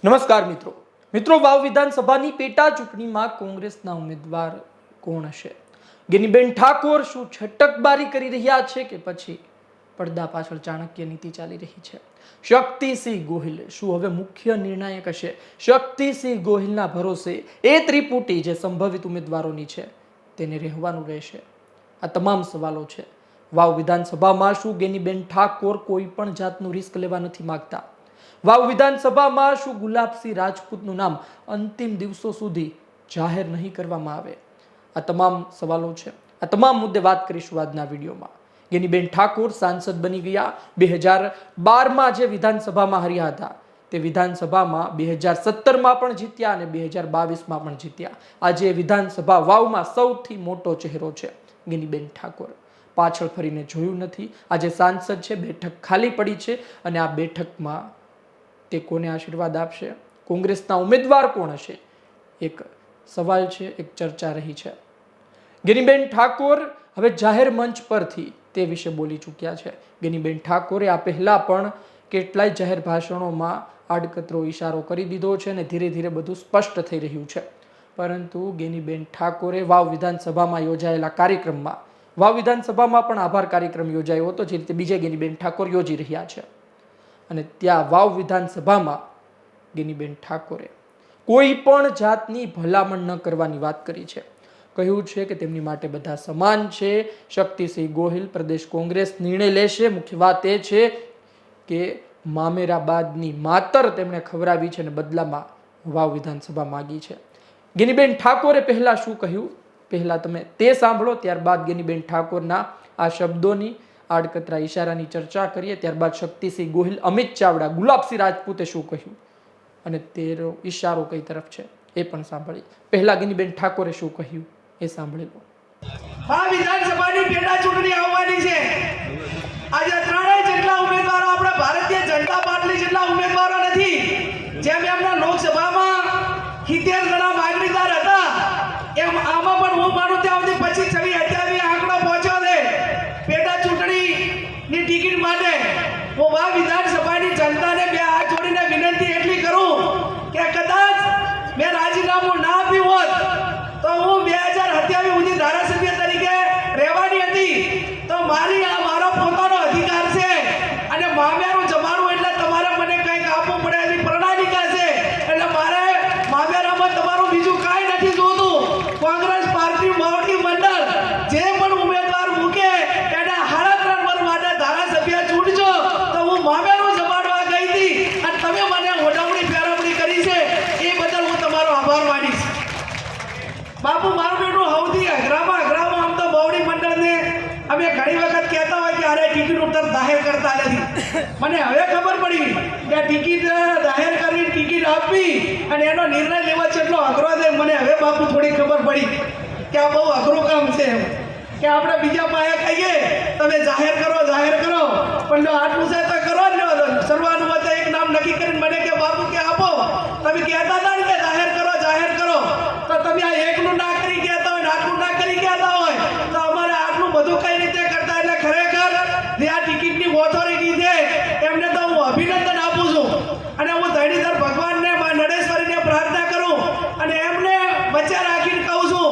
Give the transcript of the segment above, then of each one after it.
નમસ્કાર મિત્રો વાવ વિધાનસભાની પેટા ચૂંટણીમાં કોંગ્રેસના ઉમેદવાર કોણ હશે? ગેનીબેન ઠાકોર શું છટકબારી કરી રહ્યા છે કે પછી પડદા પાછળ ચાણક્ય નીતિ ચાલી રહી છે? શક્તિસિંહ ગોહિલ શું હવે મુખ્ય નિર્ણાયક હશે? શક્તિસિંહ ગોહિલના ભરોસે એ ત્રિપુટી જે સંભવિત ઉમેદવારોની છે તેને રહેવાનું રહેશે? આ તમામ સવાલો છે. વાવ વિધાનસભામાં શું ગેનીબેન ઠાકોર કોઈ પણ જાતનું રિસ્ક લેવા નથી માંગતા? વાવ વિધાનસભામાં શું ગુલાબસિંહ રાજપૂતનું નામ અંતિમ દિવસો સુધી જાહેર નહીં કરવામાં આવે? આ તમામ સવાલો છે. આ તમામ મુદ્દે વાત કરીશું આજના વિડીયોમાં. ગેનીબેન ઠાકોર સાંસદ બની ગયા. 2012માં જે વિધાનસભામાં હાર્યા હતા તે વિધાનસભામાં 2017માં પણ જીત્યા અને 2022માં પણ જીત્યા. આજે વિધાનસભા વાવમાં સૌથી મોટો ચહેરો છે ગેનીબેન ઠાકોર. પાછળ ફરીને જોયું નથી. આજે સાંસદ છે, બેઠક ખાલી પડી છે અને આ બેઠકમાં તે કોને આશીર્વાદ આપશે? કોંગ્રેસના ઉમેદવાર કોણ હશે? એક સવાલ છે, એક ચર્ચા રહી છે. ગેનીબેન ઠાકોર હવે જાહેર મંચ પરથી તે વિશે બોલી ચૂક્યા છે. ગેનીબેન ઠાકોરે આ પહેલા પણ કેટલાય જાહેર ભાષણોમાં આડકતરો ઈશારો કરી દીધો છે અને ધીરે ધીરે બધું સ્પષ્ટ થઈ રહ્યું છે. પરંતુ ગેનીબેન ઠાકોરે વાવ વિધાનસભામાં યોજાયેલા કાર્યક્રમમાં, વાવ વિધાનસભામાં પણ આભાર કાર્યક્રમ યોજાયો હતો જે રીતે બીજે ગેનીબેન ઠાકોર યોજી રહ્યા છે. અને ત્યાં વાવ વિધાનસભામાં ગેનીબેન ઠાકોરે કોઈ પણ જાતની ભલામણ ન કરવાની વાત કરી છે. કહ્યું છે કે તેમની માટે બધા સમાન છે. શક્તિસિંહ ગોહિલ પ્રદેશ કોંગ્રેસ નિર્ણય લેશે. મુખ્ય વાત એ છે કે મામેરા બાદની માતર તેમણે ખવડાવી છે અને બદલામાં વાવ વિધાનસભા માગી છે. ગેનીબેન ઠાકોરે પહેલા શું કહ્યું પહેલા તમે તે સાંભળો, ત્યારબાદ ગેનીબેન ઠાકોરના આ શબ્દોની આડકતરા ઈશારાની ચર્ચા કરીએ. ત્યારબાદ શક્તિસિંહ ગોહિલ, અમિત ચાવડા, ગુલાબસિંહ રાજપૂતે શું કહ્યું અને તેનો ઈશારો કઈ તરફ છે એ પણ સાંભળીએ. પહેલા ગેનીબેન ઠાકોરે શું કહ્યું એ સાંભળી લો. આ વિધાનસભાની પેટા ચૂંટણી આવવાની છે. આજે ત્રણેય જેટલા ઉમેદવારો આપણા ભારતીય જનતા પાર્ટી જેટલા ઉમેદવારો નથી. જેમ એમના લોકસભામાં 70 ગણા માગણીદાર હતા, એમ આમાં પણ હું માનું ત્યાં સુધી 25, 26, 28 આંકડો પહોંચ્યો છે પેટા ચૂંટણીની ટિકિટ માટે. હું આ વિધાનસભાની જનતાને બે હાથ જોડીને વિનંતી એટલી કરું કે કદાચ મેં રાજીનામું ના આપ્યું હોત તો હું 2027 સુધી ધારાસભ્ય તરીકે રહેવાની હતી. તો મારો પોતાનો અધિકાર છે અને મામેરું જમાડવું એટલે તમારે મને કંઈક આપવું પડે એવી પ્રણાલિકા છે. એટલે મારે મામેરામાં તમારું બીજું કાંઈ નથી જોતું. કોંગ્રેસ પાર્ટી મોવડી મંડળ જે પણ ઉમેદવાર મૂકે એને 3.5 વર્ષ માટે ધારાસભ્ય ચૂંટજો. તો હું મામેરું જમાડવા ગઈ હતી અને તમે મને ઓઢવણી ફેરવણી કરી છે એ બદલ હું તમારો આભાર માનીશ. બાપુ, મારું બેટું સૌથી અઘરામાં આમ તો મોવડી મંડળને અમે ઘણી વખત કહેતા હોય કે અરે ટિકિટ ઉત્તર જાહેર કરતા નથી. મને હવે ખબર પડી કે ટિકિટ જાહેર કરવી, ટિકિટ આપવી અને એનો નિર્ણય લેવો કેટલો અઘરો છે. મને હવે બાપુ થોડી ખબર પડી કે આ બહુ અઘરું કામ છે. કે આપણે બીજા પાસે કહીએ તમે જાહેર કરો પણ જો આટલું છે તો કરો જ લો. શરૂઆતમાં તો એક નામ નક્કી કરીને મને કે બાપુ કે આપો, તમે કહેતા હતા ને કે જાહેર કરો તો તમે આ એકનું ના કરી કહેતા હોય, આટલું ના કરી કહેતા હોય તો અમારે આટલું બધું કઈ રીતે કરતા. એટલે ખરેખર જે આ ટિકિટની ઓથોરિટી છે એમને તો હું અભિનંદન આપું છું અને હું ધણીધર ભગવાનને મા નડેશ્વરીને પ્રાર્થના કરું અને એમને વચ્ચે રાખીને કહું છું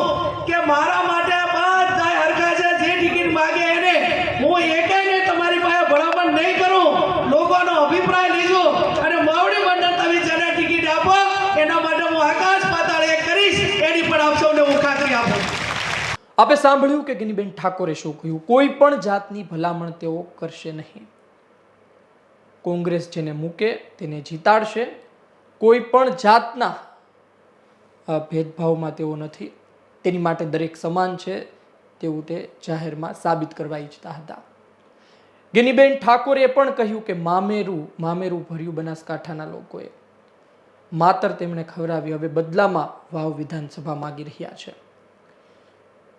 કે મારા માટે બધા હરખા છે. જે ટિકિટ માગે એને હું એકેયને તમારી પાસે ભલામણ નહીં કરું. લોકોનો અભિપ્રાય લીધો અને મોવડી મંડળ તમે જેને ટિકિટ આપો એના માટે હું આકાશ પાતાળ એક કરીશ એની પણ આપ સૌને હું ખાતરી આપું. આપે સાંભળ્યું કે ગેનીબેન ઠાકોરે શું કહ્યું. કોઈ પણ જાતની ભલામણ તેઓ કરશે નહીં. કોંગ્રેસ જેને મૂકે તેને જીતાડશે. કોઈ પણ જાતના ભેદભાવમાં તેઓ નથી. તેની માટે દરેક સમાન છે તેવું તે જાહેરમાં સાબિત કરવા ઈચ્છતા હતા. ગેનીબેન ઠાકોરે પણ કહ્યું કે મામેરું ભર્યું બનાસકાંઠાના લોકોએ માતર તેમણે ખવડાવી. હવે બદલામાં વાવ વિધાનસભા માગી રહ્યા છે.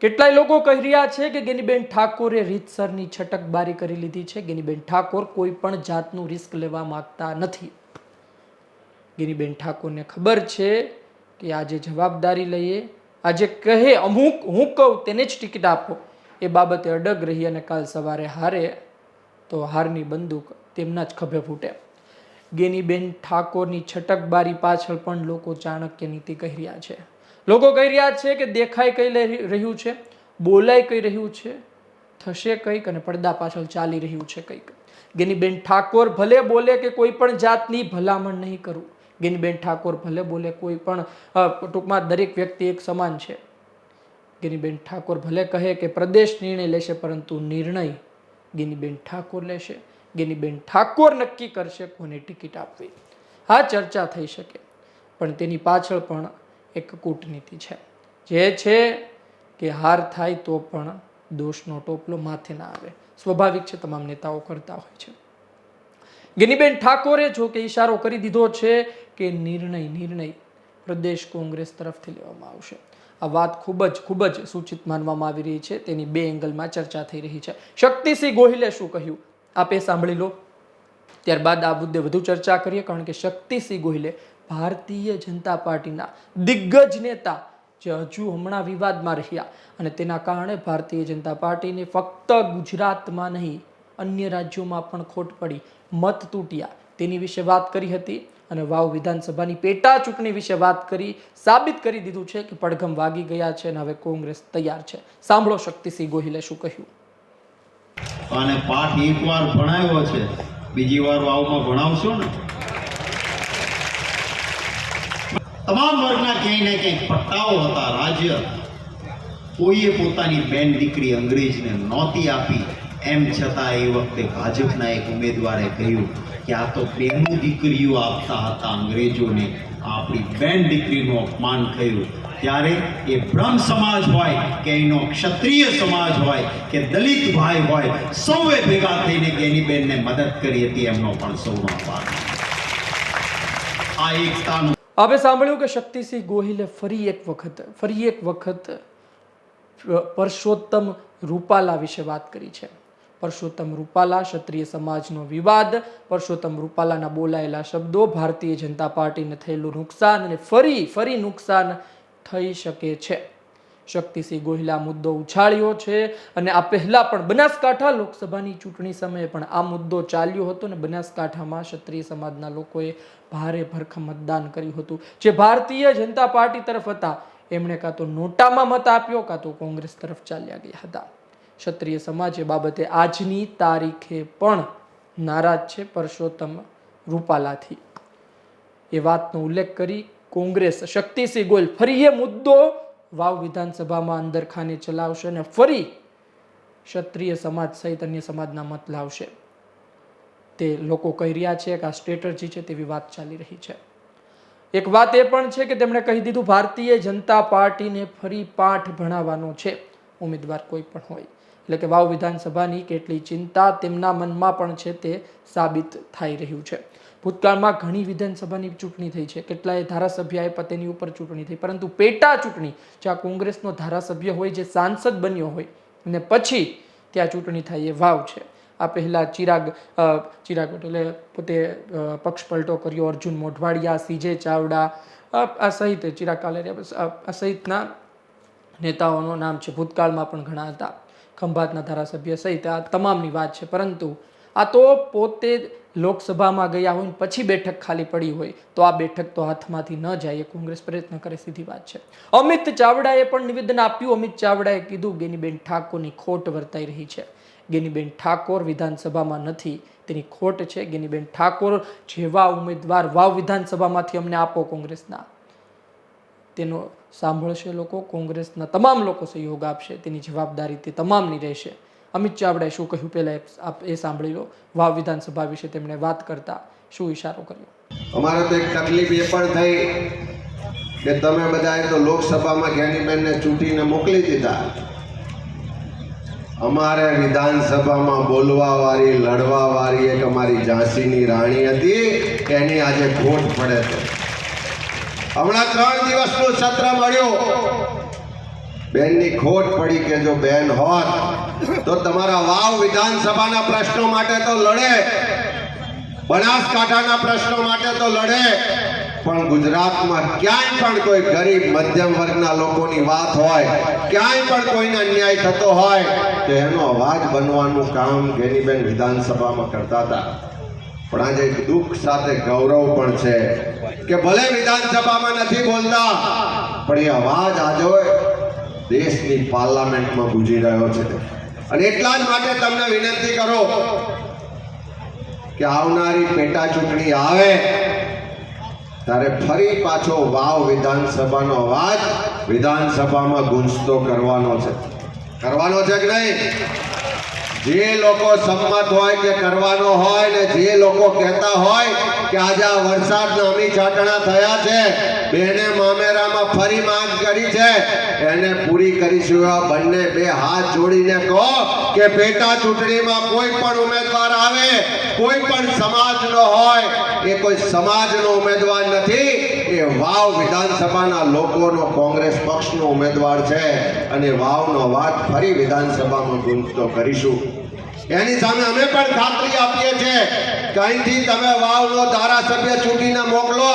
કેટલાય લોકો કહી રહ્યા છે કે ગેનીબેન ઠાકોરે રીતસરની છટકબારી કરી લીધી છે. ગેનીબેન ઠાકોર કોઈ પણ જાતનું રિસ્ક લેવા માંગતા નથી. ગેનીબેન ઠાકોરને ખબર છે કે આજે જવાબદારી લઈએ, આજે કહે અમુક હું કહું તેને જ ટિકિટ આપો એ બાબતે અડગ રહી અને કાલ સવારે હારે તો હારની બંદૂક તેમના જ ખભે ફૂટે. ગેનીબેન ઠાકોરની છટકબારી પાછળ પણ લોકો ચાણક્ય નીતિ કહી રહ્યા છે. લોકો કહી રહ્યા છે કે દેખાય કઈ રહ્યું છે, બોલાય કઈ રહ્યું છે, થશે કંઈક અને પડદા પાછળ ચાલી રહ્યું છે કંઈક. ગેનીબેન ઠાકોર ભલે બોલે કે કોઈ પણ જાતની ભલામણ નહીં કરું. ગેનીબેન ઠાકોર ભલે બોલે કોઈ પણ ટૂંકમાં દરેક વ્યક્તિ એક સમાન છે. ગેનીબેન ઠાકોર ભલે કહે કે પ્રદેશ નિર્ણય લેશે, પરંતુ નિર્ણય ગેનીબેન ઠાકોર લેશે. ગેનીબેન ઠાકોર નક્કી કરશે કોને ટિકિટ આપવી. આ ચર્ચા થઈ શકે, પણ તેની પાછળ પણ એક કૂટનીતિ છે, જે છે કે હાર થાય તો પણ દોષનો ટોપલો માથે ના આવે. સ્વાભાવિક છે, તમામ નેતાઓ કરતા હોય છે. ગેનીબેન ઠાકોરે જો કે ઈશારો કરી દીધો છે કે નિર્ણય પ્રદેશ કોંગ્રેસ તરફથી લેવામાં આવશે. આ વાત ખૂબ જ સૂચિત માનવામાં આવી રહી છે. તેની બે એંગલમાં ચર્ચા થઈ રહી છે. શક્તિસિંહ ગોહિલે શું કહ્યું આપે સાંભળી લો, ત્યારબાદ આ મુદ્દે વધુ ચર્ચા કરીએ. કારણ કે શક્તિસિંહ ગોહિલે ભારતીય જનતા પાર્ટીના દિગ્ગજ નેતા જે હજુ હમણાં વિવાદમાં રહ્યા અને તેના કારણે ભારતીય જનતા પાર્ટીને ફક્ત ગુજરાતમાં નહીં અન્ય રાજ્યોમાં પણ ખોટ પડી, મત તૂટ્યા, તેની વિશે વાત કરી હતી. અને વાવ વિધાનસભાની પેટા ચૂંટણી વિશે વાત કરી, સાબિત કરી દીધું છે કે પડઘમ વાગી ગયા છે અને હવે કોંગ્રેસ તૈયાર છે. સાંભળો શક્તિસિંહ ગોહિલે શું કહ્યું. અને પાઠ એકવાર ભણાવ્યો છે, બીજી વાર વાવમાં ભણાવશો ને. તમામ વર્ગના ક્યાંય ને ક્યાંય પટ્ટાઓ હતા. રાજ્ય કોઈએ પોતાની બેન દીકરી અંગ્રેજને નહોતી આપી, એમ છતાં એ વખતે ભાજપના એક ઉમેદવારે કહ્યું કે આ તો બેનું દીકરીઓ આપતા હતા અંગ્રેજોને, આપણી બેન દીકરીનું અપમાન થયું. ત્યારે એ બ્રહ્મ સમાજ હોય કે એનો ક્ષત્રિય સમાજ હોય કે દલિત ભાઈ હોય, સૌએ ભેગા થઈને ગેનીબેનને મદદ કરી હતી. એમનો પણ સૌનો આભાર. આ એકતાનું હવે સાંભળ્યું કે શક્તિસિંહ ગોહિલે ફરી એક વખત પરસોત્તમ રૂપાલા વિશે વાત કરી છે. પરસોત્તમ રૂપાલા, ક્ષત્રિય સમાજનો વિવાદ, પરસોત્તમ રૂપાલાના બોલાયેલા શબ્દો, ભારતીય જનતા પાર્ટીને થયેલું નુકસાન અને ફરી નુકસાન થઈ શકે છે. શક્તિસિંહ ગોહિલે આ મુદ્દો ઉછાળ્યો છે અને આ પહેલા પણ બનાસકાંઠા લોકસભાની ચૂંટણી સમયે પણ આ મુદ્દો ચાલ્યો હતો અને બનાસકાંઠામાં ક્ષત્રિય સમાજના લોકોએ ભારે ભરખમ મતદાન કર્યું હતું. જે ભારતીય જનતા પાર્ટી તરફ હતા એમણે કાં તો નોટામાં મત આપ્યો કાં તો કોંગ્રેસ તરફ ચાલ્યા ગયા હતા. ક્ષત્રિય સમાજ એ બાબતે આજની તારીખે પણ નારાજ છે પરસોત્તમ રૂપાલાથી. એ વાતનો ઉલ્લેખ કરી કોંગ્રેસ શક્તિસિંહ ગોહિલ ફરી એ મુદ્દો વાવ વિધાનસભામાં અંદર ખાને ચલાવશે અને ફરી ક્ષત્રિય સમાજ સહિત અન્ય સમાજના મત લાવશે. તે લોકો કહી રહ્યા છે કે આ સ્ટ્રેટજી છે તેવી વાત ચાલી રહી છે. એક વાત એ પણ છે કે તેમણે કહી દીધું ભારતીય જનતા પાર્ટીને ફરી પાઠ ભણાવવાનો છે, ઉમેદવાર કોઈ પણ હોય. એટલે કે વાવ વિધાનસભાની કેટલી ચિંતા તેમના મનમાં પણ છે તે સાબિત થઈ રહ્યું છે. ભૂતકાળમાં ઘણી વિધાનસભાની ચૂંટણી થઈ છે, કેટલાય ધારાસભ્ય આપ્યા તેની ઉપર ચૂંટણી થઈ, પરંતુ પેટા ચૂંટણી જ્યાં કોંગ્રેસનો ધારાસભ્ય હોય જે સાંસદ બન્યો હોય અને પછી ત્યાં ચૂંટણી થાય એ વાવ છે. આ પહેલા ચિરાગ એટલે પોતે પક્ષ પલટો કર્યો, અર્જુન મોઢવાડિયા, સીજે ચાવડા આ સહિત ચિરાગ કાલેરિયા આ સહિતના નેતાઓનું નામ છે. ભૂતકાળમાં પણ ઘણા હતા, ખંભાતના ધારાસભ્ય સહિત આ તમામની વાત છે. પરંતુ આ તો પોતે લોકસભામાં ગયા હોય પછી બેઠક ખાલી પડી હોય તો આ બેઠક તો હાથમાંથી ન જાય, એ કોંગ્રેસ પ્રયત્ન કરે, સીધી વાત છે. અમિત ચાવડાએ પણ નિવેદન આપ્યું. અમિત ચાવડાએ કીધું ગેનીબેન ઠાકોરની ખોટ વર્તાઈ રહી છે. ગેનીબેન ઠાકોર વિધાનસભામાં નથી, તેની ખોટ છે. ગેનીબેન ઠાકોર જેવા ઉમેદવાર વાવ વિધાનસભામાંથી અમને આપો કોંગ્રેસના, તેનો સાંભળશે લોકો, કોંગ્રેસના તમામ લોકો સહયોગ આપશે, તેની જવાબદારી તે તમામની રહેશે. અમિત ચાવડાએ શું કહ્યું પહેલા આપ એ સાંભળી લો. વાવ વિધાનસભા વિશે તેમણે વાત કરતા શું ઈશારો કર્યો. અમારે તો એક તકલીફ એ પણ થઈ કે તમે બધાએ તો લોકસભામાં ગેનીબેનને ચૂંટીને મોકલી દીધા, અમારે વિધાનસભામાં બોલવા વાળી, લડવા વાળી એક અમારી ઝાંસીની રાણી હતી કે એની આજે ખોટ પડે છે. હમણાં 3 દિવસનું સત્ર મળ્યું, બેનની ખોટ પડી કે જો બેન હોત તો તમારા વાવ વિધાનસભાના પ્રશ્નો માટે તો લડે, બનાસકાંઠાના પ્રશ્નો માટે તો લડે, પણ ગુજરાતમાં ક્યાંય પણ કોઈ ગરીબ મધ્યમ વર્ગના લોકોની વાત હોય, ક્યાંય પણ કોઈને અન્યાય થતો હોય તો એનો અવાજ બનવાનું કામ ગેનીબેન વિધાનસભામાં કરતા હતા. પણ આજે એક દુઃખ સાથે ગૌરવ પણ છે કે ભલે વિધાનસભામાં નથી બોલતા પણ એ અવાજ આજે દેશની પાર્લામેન્ટમાં ગુંજી રહ્યો છે. અને એટલા જ માટે તમને વિનંતી કરો કે આવનારી પેટા ચૂંટણી આવે ત્યારે ફરી પાછો વાવ વિધાનસભાનો અવાજ વિધાનસભામાં ગુંજતો કરવાનો છે કે નહીં? જે લોકો સંમત હોય કે કરવાનો હોય ને જે લોકો કહેતા હોય કે આજે આ વરસાદના અમી છાંટણા થયા છે, બેને મામેરામાં ફરી માંગ કરી છે, એને પૂરી કરીશું. આ બંને બે હાથ જોડીને કહો કે પેટા ચૂંટણીમાં કોઈ પણ ઉમેદવાર આવે, કોઈ પણ સમાજનો હોય, એ કોઈ સમાજનો ઉમેદવાર નથી, એ વાવ વિધાનસભાના લોકોનો કોંગ્રેસ પક્ષનો ઉમેદવાર છે. અને વાવનો અવાજ ફરી વિધાનસભામાં ગુંજતો કરીશું. એની સામે અમે પણ ખાતરી આપીએ છીએ કે અહીંથી તમે વાવનો ધારાસભ્ય ચૂંટીને મોકલો,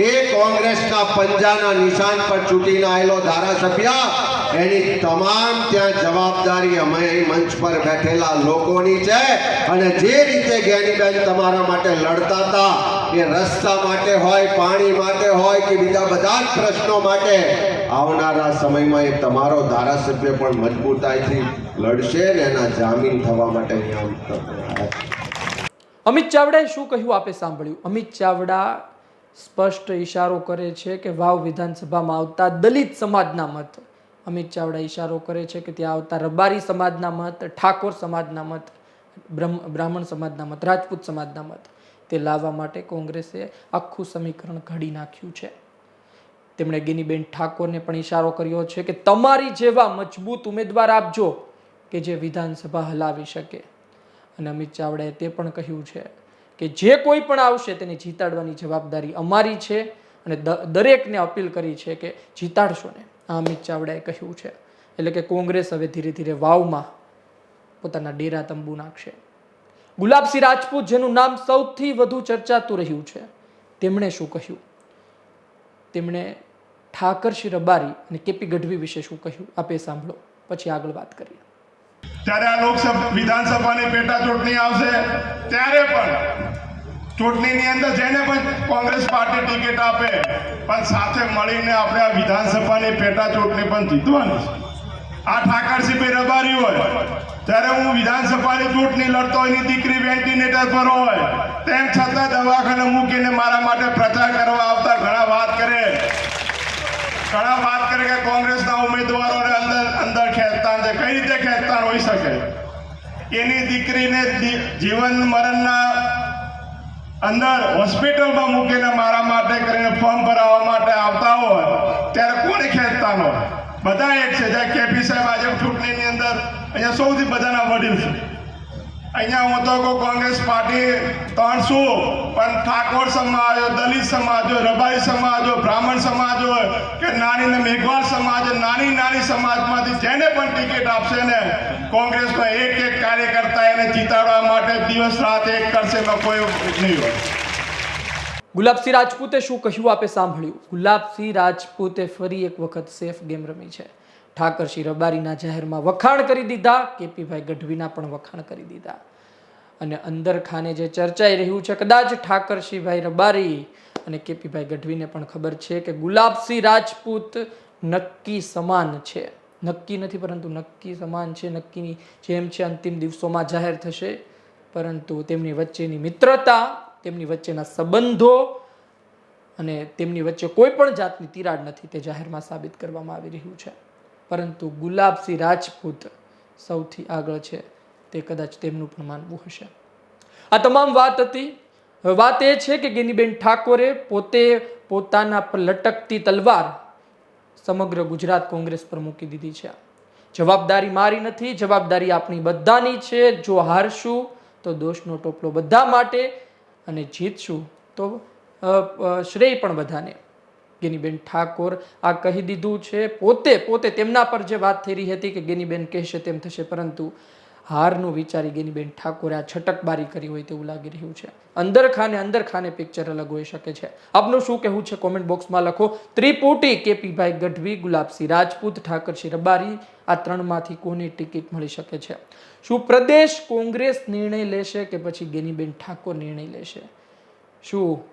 એ કોંગ્રેસના પંજાના નિશાન પર ચૂંટીને આવેલો ધારાસભ્ય, એની તમામ ત્યાં જવાબદારી અમે અહીં મંચ પર બેઠેલા લોકોની છે. અને જે રીતે જ્ઞાનીબેન તમારા માટે લડતા હતા, એ રસ્તા માટે હોય, પાણી માટે હોય કે બીજા બધા જ પ્રશ્નો માટે, આવનારા સમયમાં એ તમારો ધારાસભ્ય પણ મજબૂતાઈથી લડશે ને એના જામીન થવા માટે અહીંયા. અમિત ચાવડાએ શું કહ્યું આપે સાંભળ્યું. અમિત ચાવડા સ્પષ્ટ ઈશારો કરે છે કે વાવ વિધાનસભામાં આવતા દલિત સમાજના મત, અમિત ચાવડા ઈશારો કરે છે કે ત્યાં આવતા રબારી સમાજના મત, ઠાકોર સમાજના મત, બ્રાહ્મણ સમાજના મત, રાજપૂત સમાજના મત, તે લાવવા માટે કોંગ્રેસે આખું સમીકરણ ઘડી નાખ્યું છે. તેમણે ગિનીબેન ઠાકોરને પણ ઈશારો કર્યો છે કે તમારી જેવા મજબૂત ઉમેદવાર આપજો કે જે વિધાનસભા હલાવી શકે. અને અમિત ચાવડાએ તે પણ કહ્યું છે કે જે કોઈ પણ આવશે તેને જીતાડવાની જવાબદારી અમારી છે અને દરેકને અપીલ કરી છે કે જીતાડશો ને. આ અમિત ચાવડાએ કહ્યું છે. એટલે કે કોંગ્રેસ હવે ધીરે ધીરે વાવમાં પોતાના ડેરા તંબુ નાખશે. ગુલાબસિંહ રાજપૂત, જેનું નામ સૌથી વધુ ચર્ચાતું રહ્યું છે, તેમણે શું કહ્યું? તેમણે ઠાકરસિંહ રબારી અને કેપી ગઢવી વિશે શું કહ્યું આપે સાંભળો, પછી આગળ વાત કરીએ. ત્યારે આ લોકસભા વિધાનસભાની પેટા ચૂંટણી આવશે ત્યારે પણ ચૂંટણીની અંદર જેને પણ કોંગ્રેસ પાર્ટી ટિકિટ આપે, પણ સાથે મળીને આપણે આ વિધાનસભાની પેટા ચૂંટણી પણ જીતવાની છે. આ ઠાકરસિંહભાઈ રબારી હોય ત્યારે હું વિધાનસભાની ચૂંટણી લડતો, એની દીકરી વેન્ટિલેટર પર હોય, તેમ છતાં દવાખાને મૂકીને મારા માટે પ્રચાર કરવા આવતા ઘણા વાત કરે કે કોંગ્રેસના ઉમેદવારોને અંદર ખેંચતા છે. કઈ રીતે ખેંચતા હોઈ શકે? એની દીકરીને જીવન મરણના અંદર હોસ્પિટલમાં મૂકીને મારા માટે કરીને ફોર્મ ભરાવવા માટે આવતા હોય ત્યારે કોને ખેંચતા હોય? બધા એક છે. જ્યાં કેપી સાહેબ આજે ચૂંટણીની અંદર અહીંયા સૌથી બધાના વડીલ છે. અહીંયા હું તો કહું કોંગ્રેસ પાર્ટી 300, પણ ઠાકોર સમાજ હોય, દલિત સમાજ હોય, રબારી સમાજ હોય, બ્રાહ્મણ સમાજ હોય કે નાની ને મેઘવાળ સમાજ, નાની સમાજમાંથી જેને પણ ટિકિટ આપશે ને, કોંગ્રેસનો એક કાર્યકર્તા એને જીતાડવા માટે દિવસ રાત એક કરશે, એમાં કોઈ નહીં હોય. ગુલાબસિંહ રાજપૂતે શું કહ્યું આપે સાંભળ્યું. ગુલાબસિંહ રાજપૂતે ફરી એક વખત સેફ ગેમ રમી છે. ઠાકરસિંહ રબારીના જાહેરમાં વખાણ કરી દીધા, કેપીભાઈ ગઢવીના પણ વખાણ કરી દીધા. અને અંદર ખાને જે ચર્ચાઈ રહ્યું છે, કદાચ ઠાકરસિંહભાઈ રબારી અને કેપીભાઈ ગઢવીને પણ ખબર છે કે ગુલાબસિંહ રાજપૂત નક્કી સમાન છે. નક્કી નથી પરંતુ નક્કી સમાન છે. નક્કીની જેમ છે, અંતિમ દિવસોમાં જાહેર થશે. પરંતુ તેમની વચ્ચેની મિત્રતા, તેમની વચ્ચેના સંબંધો અને તેમની વચ્ચે કોઈ પણ જાતની તિરાડ નથી, તે જાહેરમાં સાબિત કરવામાં આવી રહ્યું છે. પરંતુ ગુલાબસિંહ રાજપૂત સૌથી આગળ છે, તે કદાચ તેમનું પણ માનવું હશે. આ તમામ વાત હતી. હવે વાત એ છે કે ગિનીબેન ઠાકોરે પોતે પોતાના પર લટકતી તલવાર સમગ્ર ગુજરાત કોંગ્રેસ પર મૂકી દીધી છે. જવાબદારી મારી નથી, જવાબદારી આપણી બધાની છે. જો હારશું તો દોષનો ટોપલો બધા માટે અને જીતશું તો શ્રેય પણ બધાને. ગિનીબેન ઠાકોર આ કહી દીધું છે. પોતે તેમના પર જે વાત થઈ રહી હતી કે ગિનીબેન કહેશે તેમ થશે, પરંતુ હારનું વિચારી ગેનીબેન ઠાકોરે આ છટકબારી કરી હોય તેવું લાગી રહ્યું છે. અંદર ખાને પિક્ચર અલગ હોઈ શકે છે. આપનું શું કહેવું છે કોમેન્ટ બોક્સમાં લખો. ત્રિપુટી કેપીભાઈ ગઢવી, ગુલાબસિંહ રાજપૂત, ઠાકરસિંહ રબારી, આ ત્રણમાંથી કોની ટિકિટ મળી શકે છે? શું પ્રદેશ કોંગ્રેસ નિર્ણય લેશે કે પછી ગેનીબેન ઠાકોર નિર્ણય લેશે? શું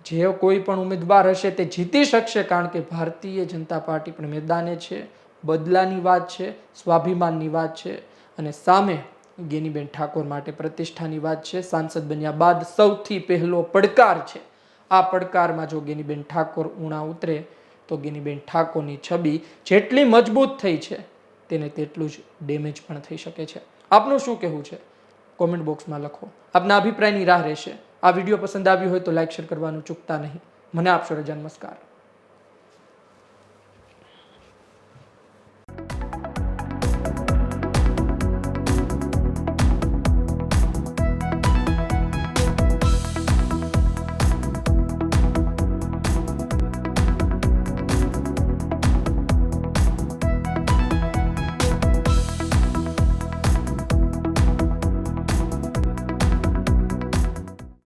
જે કોઈ પણ ઉમેદવાર હશે તે જીતી શકશે? કારણ કે ભારતીય જનતા પાર્ટી પણ મેદાને છે. બદલાની વાત છે, સ્વાભિમાનની વાત છે અને સામે ગેનીબેન ઠાકોર માટે પ્રતિષ્ઠાની વાત છે. સાંસદ બન્યા બાદ સૌથી પહેલો પડકાર છે. આ પડકારમાં જો ગેનીબેન ઠાકોર ઉણા ઉતરે તો ગેનીબેન ઠાકોરની છબી જેટલી મજબૂત થઈ છે તેને તેટલું જ ડેમેજ પણ થઈ શકે છે. આપનું શું કહેવું છે? કોમેન્ટ બોક્સમાં લખો. આપના અભિપ્રાયની રાહ રહેશે. આ વિડીયો પસંદ આવ્યો હોય તો લાઈક શેર કરવાનું ચૂકતા નહીં. મને આપશો રજા. નમસ્કાર.